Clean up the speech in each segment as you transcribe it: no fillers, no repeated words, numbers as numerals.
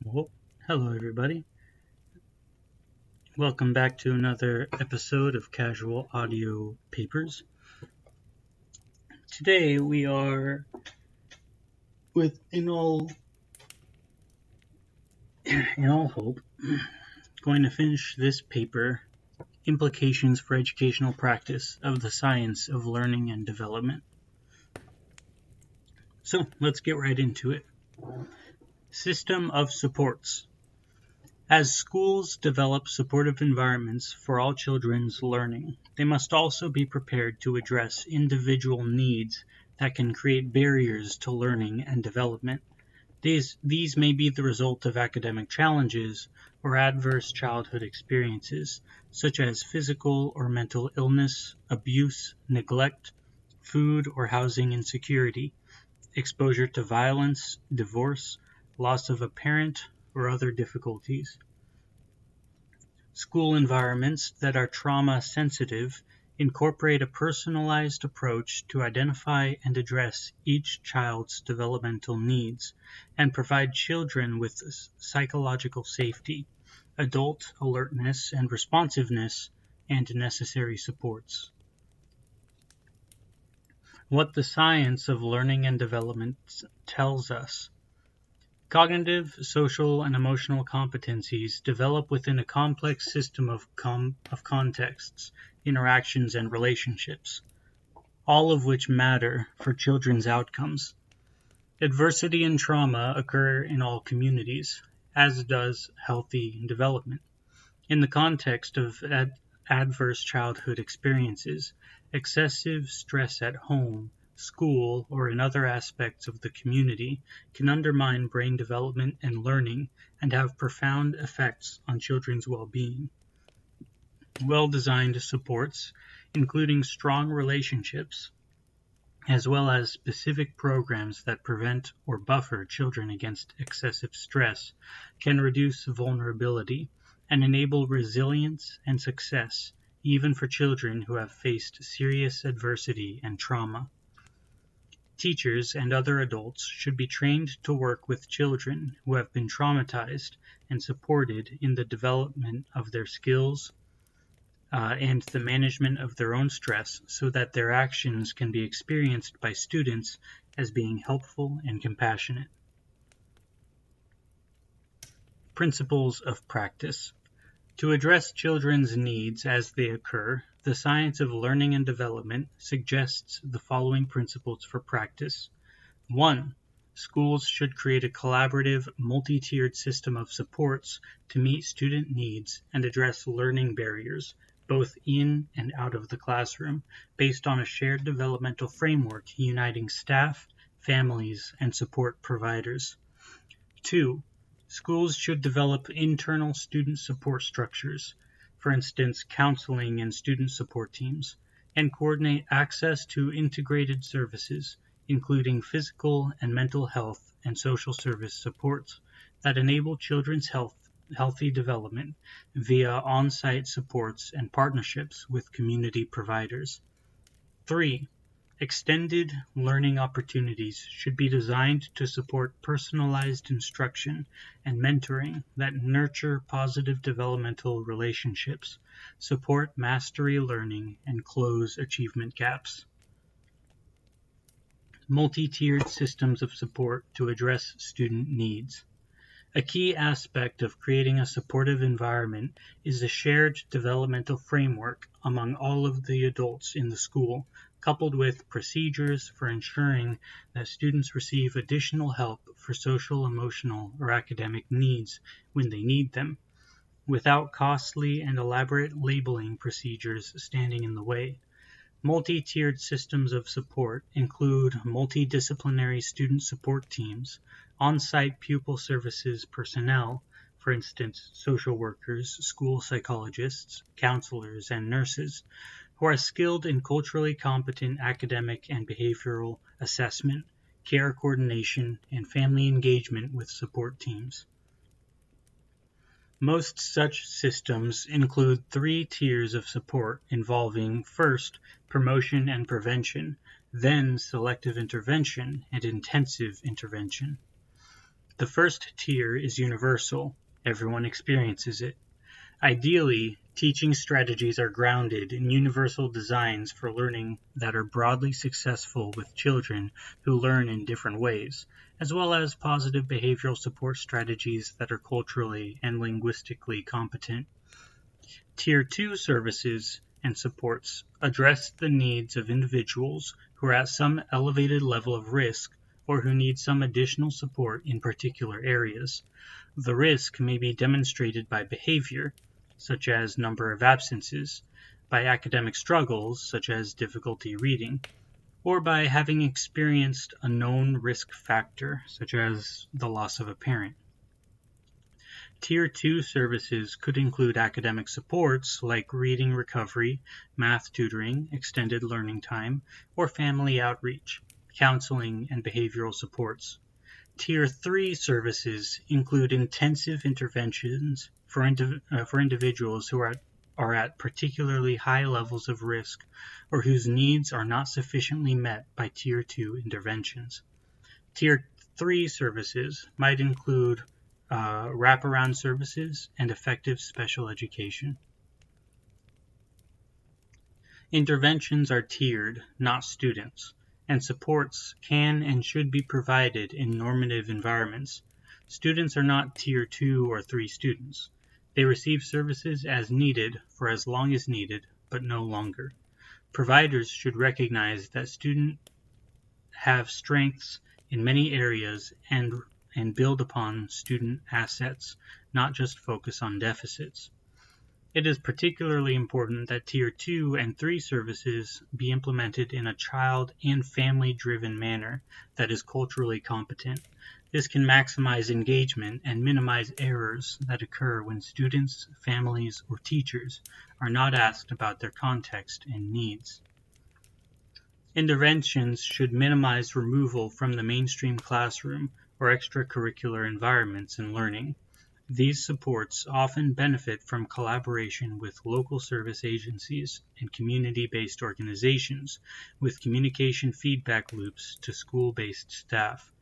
Well, hello everybody. Welcome back to another episode of Casual Audio Papers. Today we are, in all hope, going to finish this paper, Implications for Educational Practice of the Science of Learning and Development. So let's get right into it. System of supports. As schools develop supportive environments for all children's learning, they must also be prepared to address individual needs that can create barriers to learning and development. These may be the result of academic challenges or adverse childhood experiences, such as physical or mental illness, abuse, neglect, food or housing insecurity, exposure to violence, divorce, loss of a parent, or other difficulties. School environments that are trauma sensitive incorporate a personalized approach to identify and address each child's developmental needs and provide children with psychological safety, adult alertness and responsiveness, and necessary supports. What the science of learning and development tells us. Cognitive, social, and emotional competencies develop within a complex system of contexts, interactions, and relationships, all of which matter for children's outcomes. Adversity and trauma occur in all communities, as does healthy development. In the context of adverse childhood experiences, excessive stress at home, school, or in other aspects of the community can undermine brain development and learning and have profound effects on children's well-being. Well-designed supports, including strong relationships, as well as specific programs that prevent or buffer children against excessive stress, can reduce vulnerability and enable resilience and success, even for children who have faced serious adversity and trauma. Teachers and other adults should be trained to work with children who have been traumatized and supported in the development of their skills and the management of their own stress so that their actions can be experienced by students as being helpful and compassionate. Principles of practice. To address children's needs as they occur, the science of learning and development suggests the following principles for practice. 1. Schools should create a collaborative, multi-tiered system of supports to meet student needs and address learning barriers, both in and out of the classroom, based on a shared developmental framework uniting staff, families, and support providers. 2. Schools should develop internal student support structures, for instance, counseling and student support teams, and coordinate access to integrated services, including physical and mental health and social service supports that enable children's healthy development via on-site supports and partnerships with community providers. 3. Extended learning opportunities should be designed to support personalized instruction and mentoring that nurture positive developmental relationships, support mastery learning, and close achievement gaps. Multi-tiered systems of support to address student needs. A key aspect of creating a supportive environment is a shared developmental framework among all of the adults in the school, coupled with procedures for ensuring that students receive additional help for social, emotional, or academic needs when they need them, without costly and elaborate labeling procedures standing in the way. Multi-tiered systems of support include multidisciplinary student support teams, on-site pupil services personnel, for instance, social workers, school psychologists, counselors, and nurses, who are skilled in culturally competent academic and behavioral assessment, care coordination, and family engagement with support teams. Most such systems include 3 tiers of support involving, first, promotion and prevention, then selective intervention and intensive intervention. The first tier is universal. Everyone experiences it. Ideally, teaching strategies are grounded in universal designs for learning that are broadly successful with children who learn in different ways, as well as positive behavioral support strategies that are culturally and linguistically competent. Tier 2 services and supports address the needs of individuals who are at some elevated level of risk or who need some additional support in particular areas. The risk may be demonstrated by behavior, such as number of absences, by academic struggles, such as difficulty reading, or by having experienced a known risk factor, such as the loss of a parent. Tier 2 services could include academic supports like reading recovery, math tutoring, extended learning time, or family outreach, counseling, and behavioral supports. Tier 3 services include intensive interventions for individuals who are at particularly high levels of risk or whose needs are not sufficiently met by Tier 2 interventions. Tier 3 services might include wraparound services and effective special education. Interventions are tiered, not students, and supports can and should be provided in normative environments. Students are not Tier 2 or 3 students. They receive services as needed for as long as needed, but no longer. Providers should recognize that students have strengths in many areas and build upon student assets, not just focus on deficits. It is particularly important that Tier 2 and 3 services be implemented in a child and family-driven manner that is culturally competent. This can maximize engagement and minimize errors that occur when students, families, or teachers are not asked about their context and needs. Interventions should minimize removal from the mainstream classroom or extracurricular environments in learning. These supports often benefit from collaboration with local service agencies and community-based organizations, with communication feedback loops to school-based staff.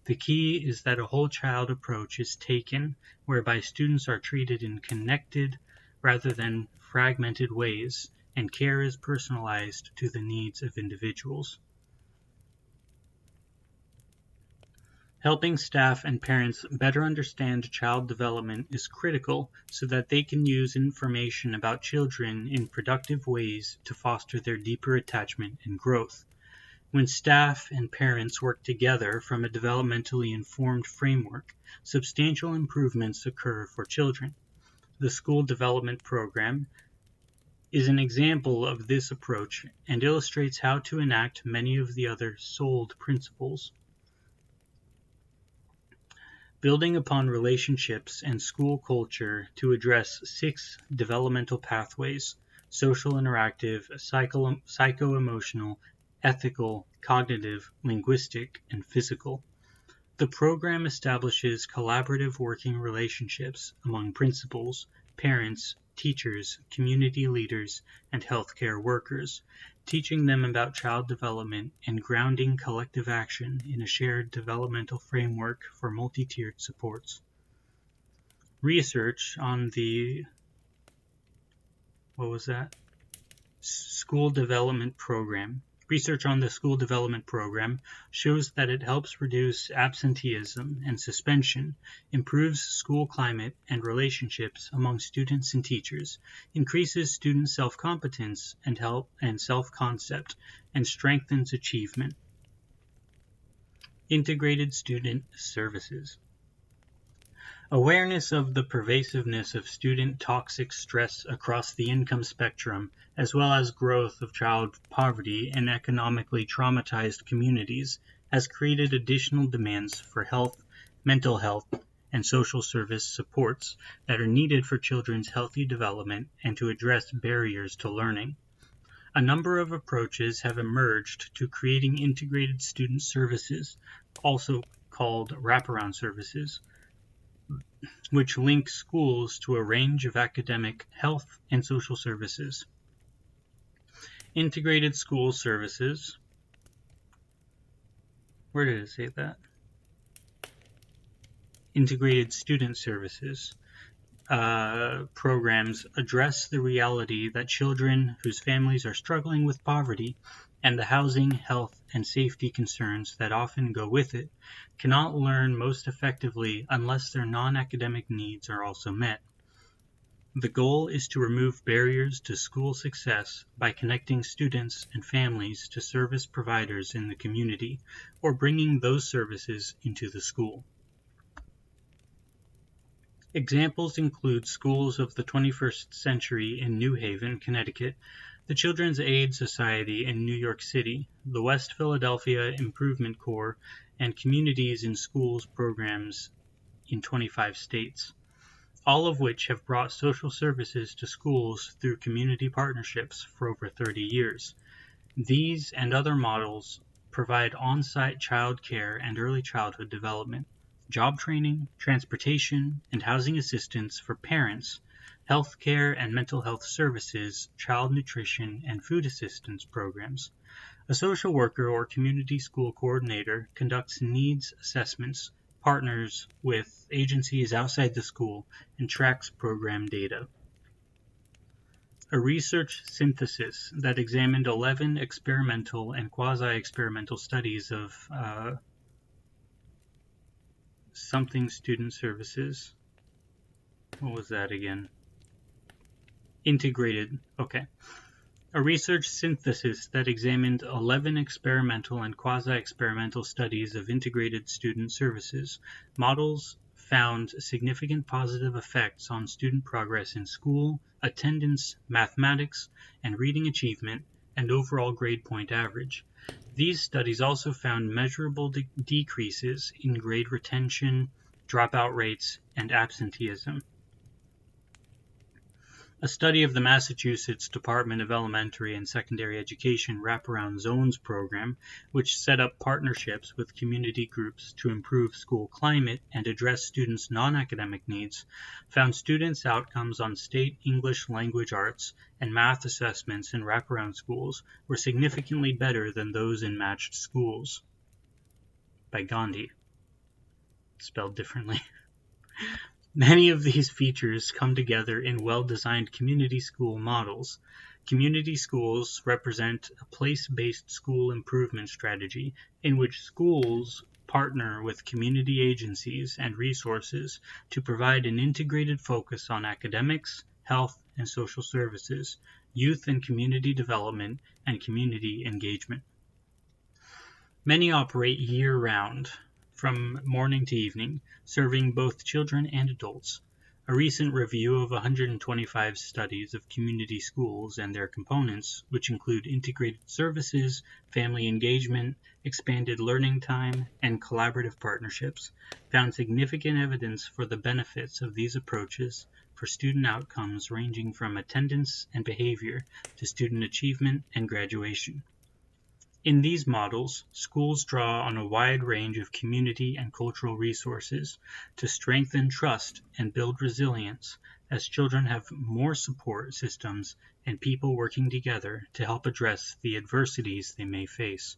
The key is that a whole-child approach is taken, whereby students are treated in connected rather than fragmented ways, and care is personalized to the needs of individuals. Helping staff and parents better understand child development is critical so that they can use information about children in productive ways to foster their deeper attachment and growth. When staff and parents work together from a developmentally informed framework, substantial improvements occur for children. The School Development Program is an example of this approach and illustrates how to enact many of the other sold principles. Building upon relationships and school culture to address 6 developmental pathways: social, interactive, psycho-emotional, ethical, cognitive, linguistic, and physical. The program establishes collaborative working relationships among principals, parents, teachers, community leaders, and healthcare workers, teaching them about child development and grounding collective action in a shared developmental framework for multi-tiered supports. Research on the School Development Program. Research on the School Development Program shows that it helps reduce absenteeism and suspension, improves school climate and relationships among students and teachers, increases student self-competence and self-concept, and strengthens achievement. Integrated Student Services. Awareness of the pervasiveness of student toxic stress across the income spectrum, as well as growth of child poverty in economically traumatized communities, has created additional demands for health, mental health, and social service supports that are needed for children's healthy development and to address barriers to learning. A number of approaches have emerged to creating integrated student services, also called wraparound services, which link schools to a range of academic, health, and social services. Integrated school services. Where did it say that? Integrated student services programs address the reality that children whose families are struggling with poverty and the housing, health, and safety concerns that often go with it cannot learn most effectively unless their non-academic needs are also met. The goal is to remove barriers to school success by connecting students and families to service providers in the community or bringing those services into the school. Examples include schools of the 21st century in New Haven, Connecticut, the Children's Aid Society in New York City, the West Philadelphia Improvement Corps, and Communities in Schools programs in 25 states, all of which have brought social services to schools through community partnerships for over 30 years. These and other models provide on-site child care and early childhood development, job training, transportation, and housing assistance for parents, health care and mental health services, child nutrition, and food assistance programs. A social worker or community school coordinator conducts needs assessments, partners with agencies outside the school, and tracks program data. A research synthesis that examined 11 experimental and quasi-experimental studies of something student services. What was that again? Integrated. Okay. A research synthesis that examined 11 experimental and quasi-experimental studies of integrated student services. Models found significant positive effects on student progress in school, attendance, mathematics, and reading achievement, and overall grade point average. These studies also found measurable decreases in grade retention, dropout rates, and absenteeism. A study of the Massachusetts Department of Elementary and Secondary Education Wraparound Zones program, which set up partnerships with community groups to improve school climate and address students' non-academic needs, found students' outcomes on state English language arts and math assessments in wraparound schools were significantly better than those in matched schools. By Gandhi. Spelled differently. Many of these features come together in well-designed community school models. Community schools represent a place-based school improvement strategy in which schools partner with community agencies and resources to provide an integrated focus on academics, health and social services, youth and community development, and community engagement. Many operate year-round, from morning to evening, serving both children and adults. A recent review of 125 studies of community schools and their components, which include integrated services, family engagement, expanded learning time, and collaborative partnerships, found significant evidence for the benefits of these approaches for student outcomes ranging from attendance and behavior to student achievement and graduation. In these models, schools draw on a wide range of community and cultural resources to strengthen trust and build resilience, as children have more support systems and people working together to help address the adversities they may face.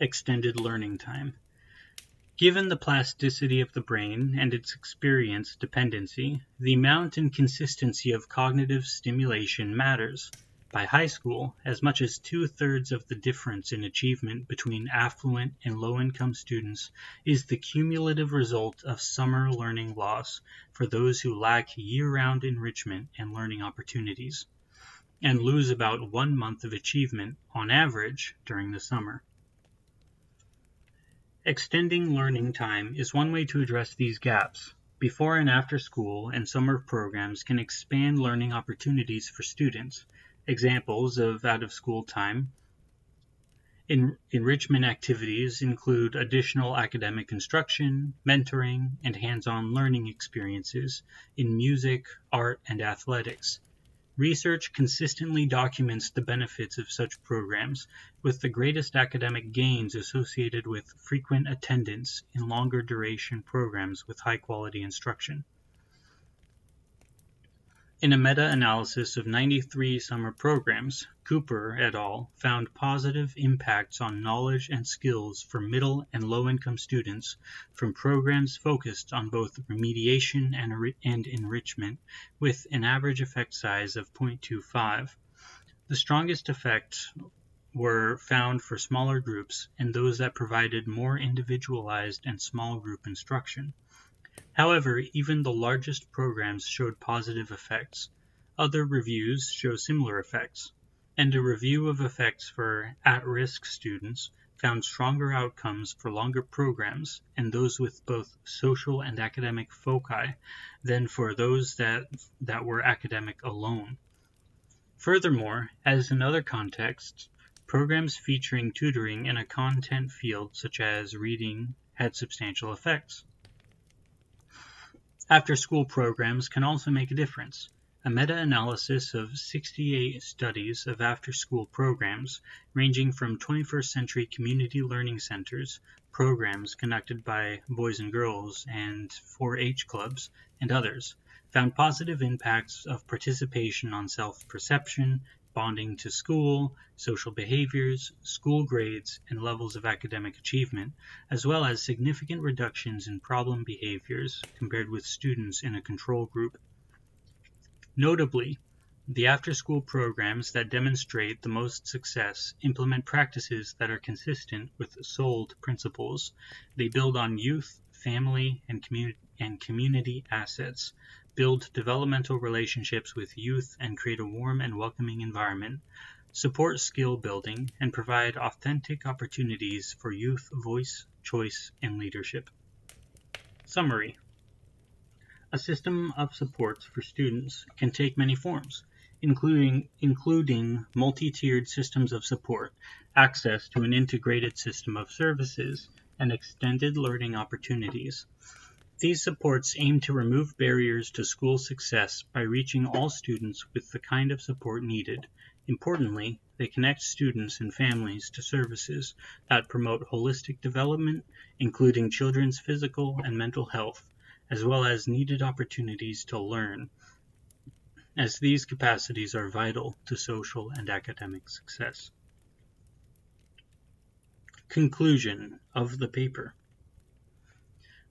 Extended learning time. Given the plasticity of the brain and its experience dependency, the amount and consistency of cognitive stimulation matters. By high school, as much as 2/3 of the difference in achievement between affluent and low-income students is the cumulative result of summer learning loss for those who lack year-round enrichment and learning opportunities, and lose about 1 month of achievement on average during the summer. Extending learning time is one way to address these gaps. Before and after school and summer programs can expand learning opportunities for students. Examples of out-of-school time. Enrichment activities include additional academic instruction, mentoring, and hands-on learning experiences in music, art, and athletics. Research consistently documents the benefits of such programs, with the greatest academic gains associated with frequent attendance in longer duration programs with high-quality instruction. In a meta-analysis of 93 summer programs, Cooper et al. Found positive impacts on knowledge and skills for middle and low-income students from programs focused on both remediation and enrichment, with an average effect size of 0.25. The strongest effects were found for smaller groups and those that provided more individualized and small group instruction. However, even the largest programs showed positive effects. Other reviews show similar effects, and a review of effects for at-risk students found stronger outcomes for longer programs and those with both social and academic foci than for those that were academic alone. Furthermore, as in other contexts, programs featuring tutoring in a content field such as reading had substantial effects. After-school programs can also make a difference. A meta-analysis of 68 studies of after-school programs, ranging from 21st century community learning centers, programs conducted by Boys and Girls and 4-H clubs, and others, found positive impacts of participation on self-perception, bonding to school, social behaviors, school grades, and levels of academic achievement, as well as significant reductions in problem behaviors compared with students in a control group. Notably, the after-school programs that demonstrate the most success implement practices that are consistent with SOLD principles. They build on youth, family, and community assets, build developmental relationships with youth and create a warm and welcoming environment, support skill building, and provide authentic opportunities for youth voice, choice, and leadership. Summary. A system of supports for students can take many forms, including multi-tiered systems of support, access to an integrated system of services, and extended learning opportunities. These supports aim to remove barriers to school success by reaching all students with the kind of support needed. Importantly, they connect students and families to services that promote holistic development, including children's physical and mental health, as well as needed opportunities to learn, as these capacities are vital to social and academic success. Conclusion of the paper.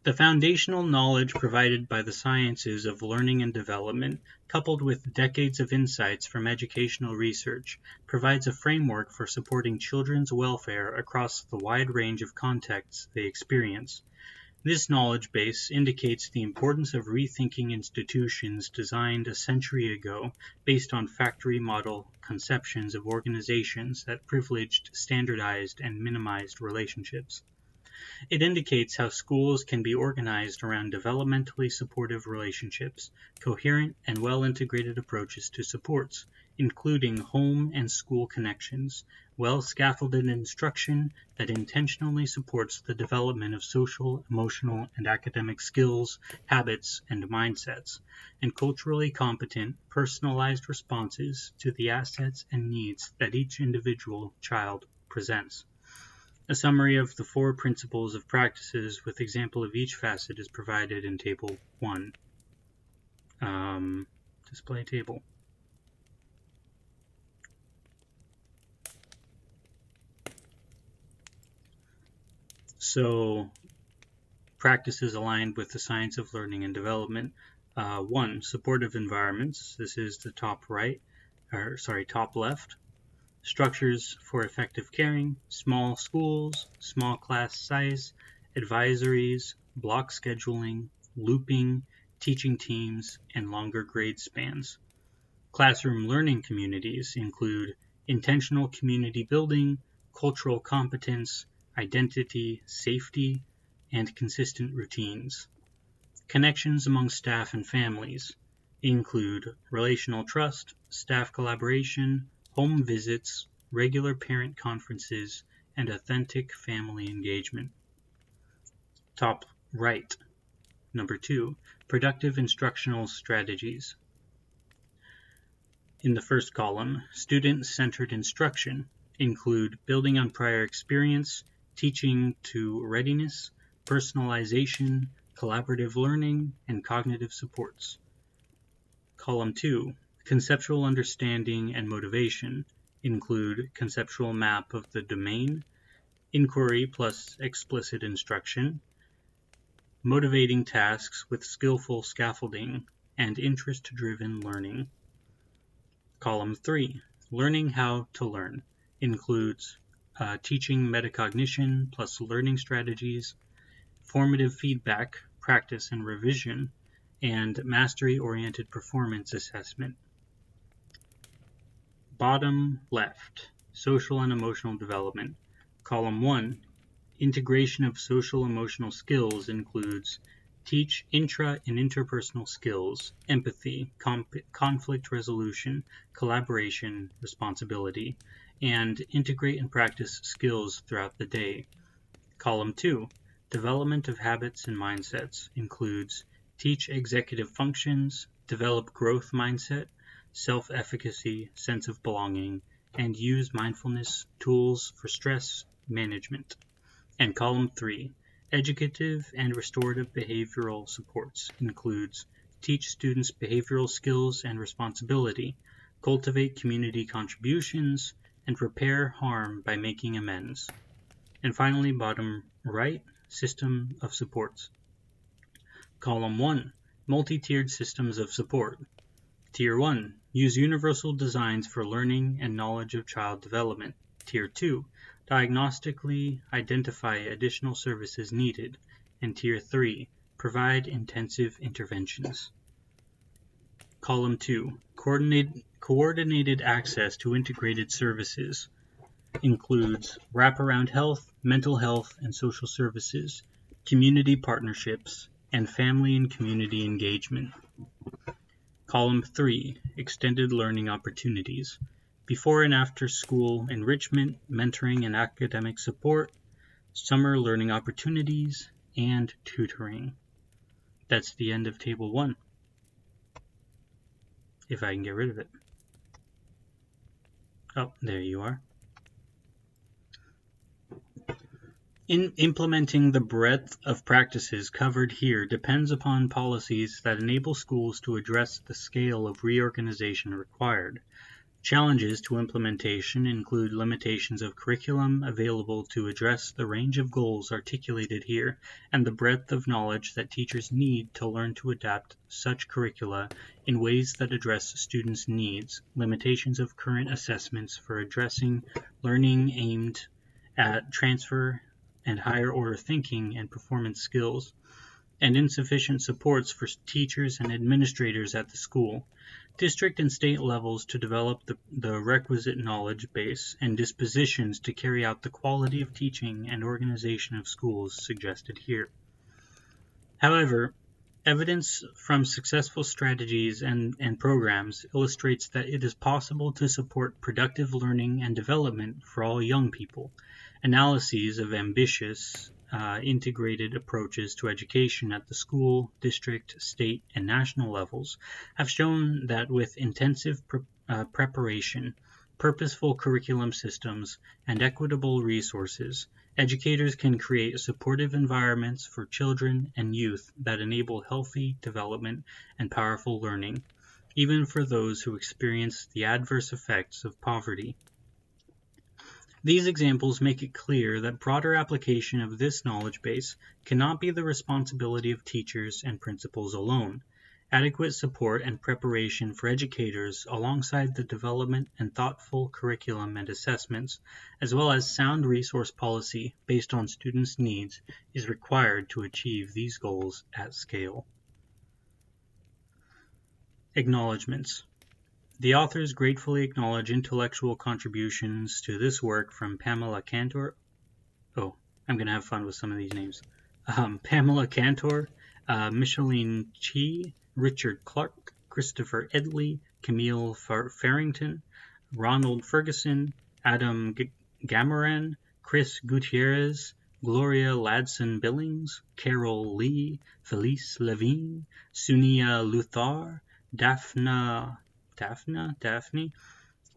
The foundational knowledge provided by the sciences of learning and development, coupled with decades of insights from educational research, provides a framework for supporting children's welfare across the wide range of contexts they experience. This knowledge base indicates the importance of rethinking institutions designed a century ago based on factory model conceptions of organizations that privileged, standardized, and minimized relationships. It indicates how schools can be organized around developmentally supportive relationships, coherent and well-integrated approaches to supports, including home and school connections, well-scaffolded instruction that intentionally supports the development of social, emotional, and academic skills, habits, and mindsets, and culturally competent, personalized responses to the assets and needs that each individual child presents. A summary of the 4 principles of practices with example of each facet is provided in Table 1. Display table. So, practices aligned with the science of learning and development. 1. Supportive environments. This is the top left. Structures for effective caring, small schools, small class size, advisories, block scheduling, looping, teaching teams, and longer grade spans. Classroom learning communities include intentional community building, cultural competence, identity, safety, and consistent routines. Connections among staff and families include relational trust, staff collaboration, home visits, regular parent conferences, and authentic family engagement. Top right. Number 2, productive instructional strategies. In the first column, student-centered instruction include building on prior experience, teaching to readiness, personalization, collaborative learning, and cognitive supports. Column 2, conceptual understanding and motivation, include conceptual map of the domain, inquiry plus explicit instruction, motivating tasks with skillful scaffolding, and interest-driven learning. Column 3, learning how to learn, includes teaching metacognition plus learning strategies, formative feedback, practice and revision, and mastery-oriented performance assessment. Bottom left, social and emotional development. Column 1, integration of social emotional skills includes teach intra and interpersonal skills, empathy, conflict resolution, collaboration, responsibility, and integrate and practice skills throughout the day. Column 2, development of habits and mindsets includes teach executive functions, develop growth mindset, self-efficacy, sense of belonging, and use mindfulness tools for stress management. And column 3, educative and restorative behavioral supports includes teach students behavioral skills and responsibility, cultivate community contributions, and repair harm by making amends. And finally, bottom right, system of supports. Column 1, multi-tiered systems of support. Tier 1, use universal designs for learning and knowledge of child development. Tier 2, diagnostically identify additional services needed. And Tier 3, provide intensive interventions. Column 2, coordinated access to integrated services includes wraparound health, mental health and social services, community partnerships, and family and community engagement. Column 3, extended learning opportunities, before and after school enrichment, mentoring and academic support, summer learning opportunities, and tutoring. That's the end of Table 1. If I can get rid of it. Oh, there you are. In implementing the breadth of practices covered here depends upon policies that enable schools to address the scale of reorganization required. Challenges to implementation include limitations of curriculum available to address the range of goals articulated here and the breadth of knowledge that teachers need to learn to adapt such curricula in ways that address students' needs, limitations of current assessments for addressing learning aimed at transfer and higher order thinking and performance skills, and insufficient supports for teachers and administrators at the school, district and state levels to develop the requisite knowledge base and dispositions to carry out the quality of teaching and organization of schools suggested here. However, evidence from successful strategies and programs illustrates that it is possible to support productive learning and development for all young people. Analyses of ambitious, integrated approaches to education at the school, district, state, and national levels have shown that with intensive preparation, purposeful curriculum systems, and equitable resources, educators can create supportive environments for children and youth that enable healthy development and powerful learning, even for those who experience the adverse effects of poverty. These examples make it clear that broader application of this knowledge base cannot be the responsibility of teachers and principals alone. Adequate support and preparation for educators alongside the development and thoughtful curriculum and assessments, as well as sound resource policy based on students' needs, is required to achieve these goals at scale. Acknowledgements. The authors gratefully acknowledge intellectual contributions to this work from Pamela Cantor. Oh, I'm going to have fun with some of these names. Pamela Cantor, Micheline Chi, Richard Clark, Christopher Edley, Camille Farrington, Ronald Ferguson, Adam Gamaran, Chris Gutierrez, Gloria Ladson-Billings, Carol Lee, Felice Levine, Sunia Luthar, Daphne,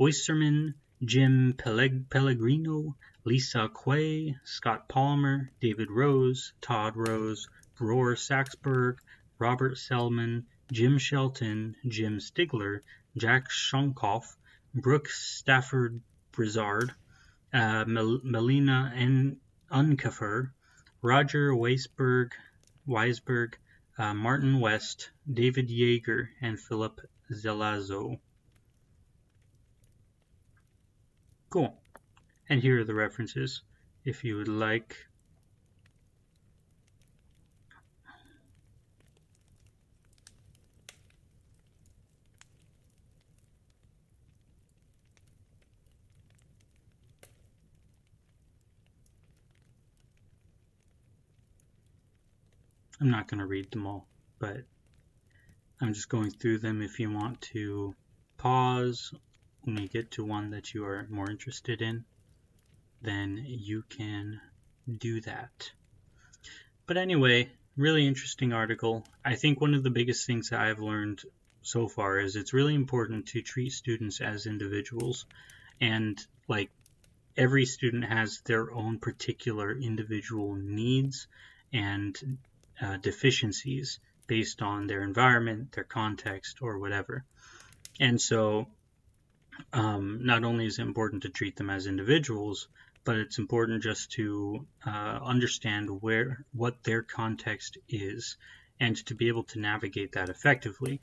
Oysterman, Jim Pellegrino, Lisa Quay, Scott Palmer, David Rose, Todd Rose, Roar Saxberg, Robert Selman, Jim Shelton, Jim Stigler, Jack Shonkoff, Brooke Stafford Brizard, Melina Unkefer, Roger Weisberg, Martin West, David Yeager, and Philip Zelazzo. Cool. And here are the references, if you would like. I'm not going to read them all, but I'm just going through them. If you want to pause when you get to one that you are more interested in, then you can do that. But anyway, really interesting article. I think one of the biggest things that I've learned so far is it's really important to treat students as individuals, and like every student has their own particular individual needs and deficiencies based on their environment, their context, or whatever. And so not only is it important to treat them as individuals, but it's important just to understand what their context is and to be able to navigate that effectively.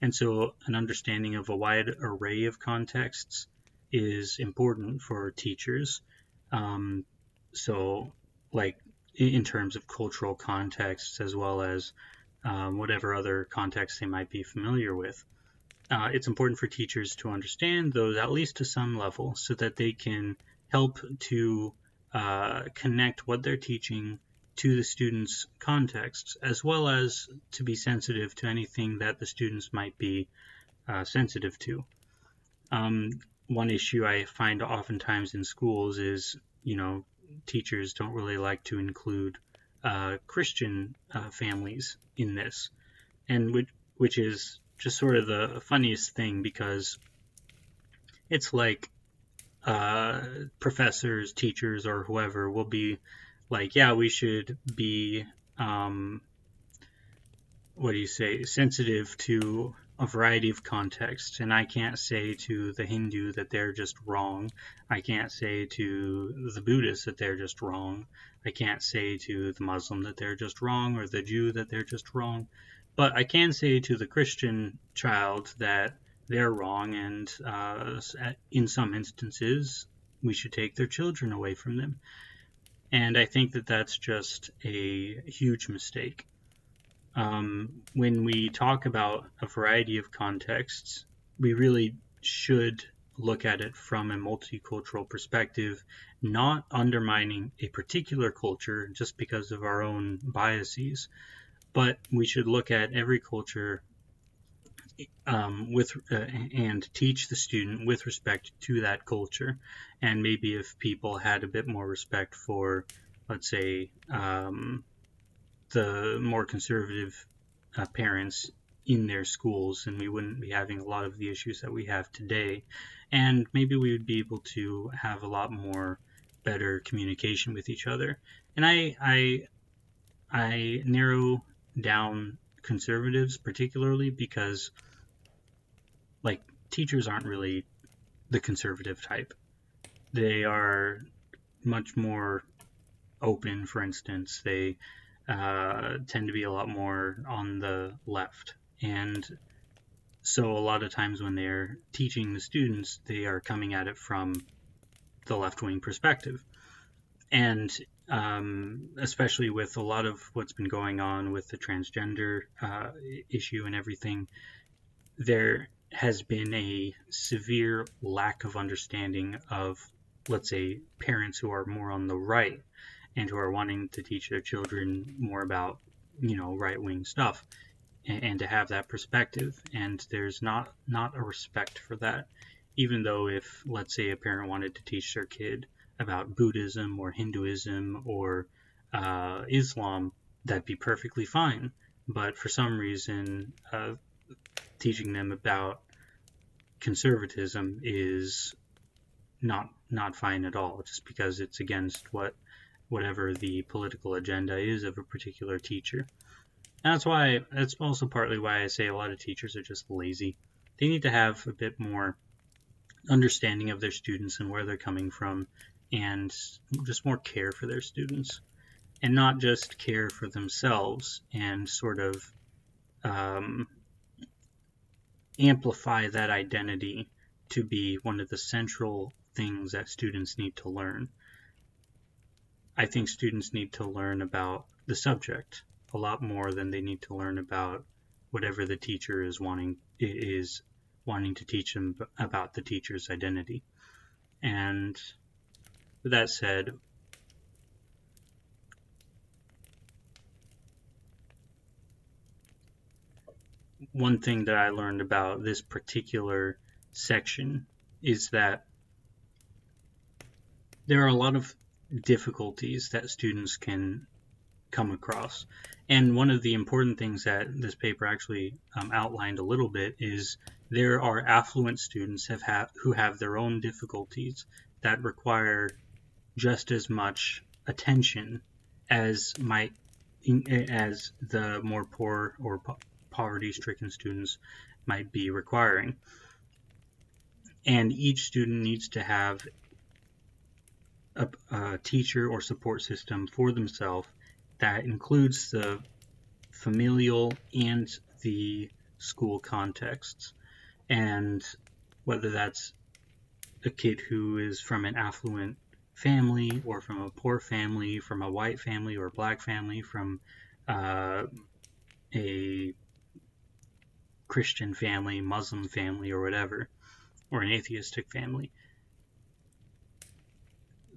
And so an understanding of a wide array of contexts is important for teachers. So like in terms of cultural contexts as well as whatever other context they might be familiar with. It's important for teachers to understand those at least to some level so that they can help to connect what they're teaching to the students' contexts, as well as to be sensitive to anything that the students might be sensitive to. One issue I find oftentimes in schools is, teachers don't really like to include Christian families in this, and which is just sort of the funniest thing, because it's like professors, teachers, or whoever will be like, yeah, we should be sensitive to a variety of contexts, and I can't say to the Hindu that they're just wrong. I can't say to the Buddhist that they're just wrong. I can't say to the Muslim that they're just wrong, or the Jew that they're just wrong. But I can say to the Christian child that they're wrong, and in some instances, we should take their children away from them. And I think that that's just a huge mistake. When we talk about a variety of contexts, we really should look at it from a multicultural perspective, not undermining a particular culture just because of our own biases, but we should look at every culture and teach the student with respect to that culture. And maybe if people had a bit more respect for, let's say, the more conservative parents in their schools, and we wouldn't be having a lot of the issues that we have today. And maybe we would be able to have a lot more better communication with each other. And I narrow down conservatives particularly because, like, teachers aren't really the conservative type. They are much more open, for instance. They tend to be a lot more on the left. And so a lot of times when they're teaching the students, they are coming at it from the left-wing perspective. And especially with a lot of what's been going on with the transgender issue and everything, there has been a severe lack of understanding of, let's say, parents who are more on the right and who are wanting to teach their children more about, right-wing stuff, and to have that perspective. And there's not a respect for that, even though if, let's say, a parent wanted to teach their kid about Buddhism or Hinduism or Islam, that'd be perfectly fine. But for some reason, teaching them about conservatism is not fine at all, just because it's against whatever the political agenda is of a particular teacher. That's also partly why I say a lot of teachers are just lazy. They need to have a bit more understanding of their students and where they're coming from, and just more care for their students, and not just care for themselves and sort of um, amplify that identity to be one of the central things that students need to learn. I think students need to learn about the subject a lot more than they need to learn about whatever the teacher is wanting to teach them about the teacher's identity. And with that said, one thing that I learned about this particular section is that there are a lot of difficulties that students can come across. And one of the important things that this paper actually outlined a little bit is there are affluent students who have their own difficulties that require just as much attention as the more poor or poverty-stricken students might be requiring. And each student needs to have a teacher or support system for themselves that includes the familial and the school contexts. And whether that's a kid who is from an affluent family or from a poor family, from a white family or a black family, from a Christian family, Muslim family, or whatever, or an atheistic family,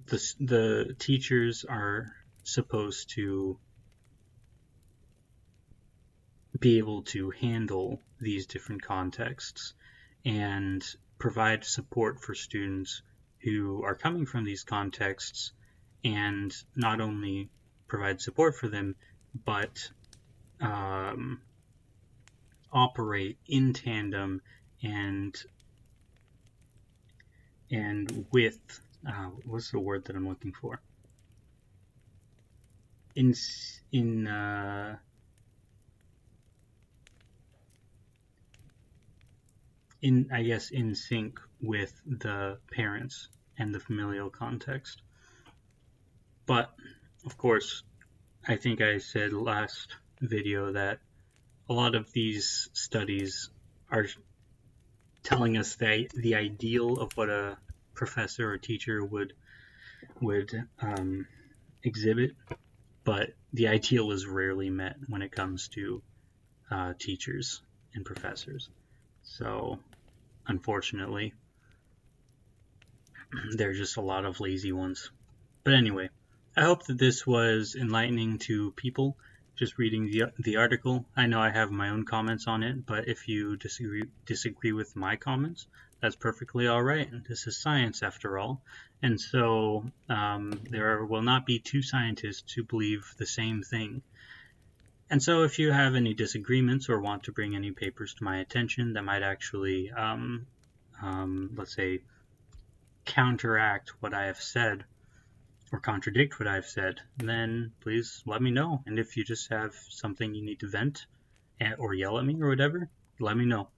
the teachers are supposed to be able to handle these different contexts and provide support for students who are coming from these contexts, and not only provide support for them, but operate in tandem and with what's the word that I'm looking for? In I guess in sync with the parents and the familial context. But of course, I think I said last video that a lot of these studies are telling us that the ideal of what a professor or teacher would exhibit, but the ideal is rarely met when it comes to teachers and professors. So, unfortunately, there are just a lot of lazy ones. But anyway, I hope that this was enlightening to people just reading the article. I know I have my own comments on it, but if you disagree with my comments, that's perfectly all right. This is science after all. And so there will not be two scientists who believe the same thing. And so if you have any disagreements or want to bring any papers to my attention that might actually, let's say, counteract what I have said or contradict what I've said, then please let me know. And if you just have something you need to vent or yell at me or whatever, let me know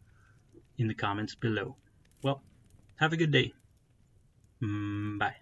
in the comments below. Well, have a good day. Bye.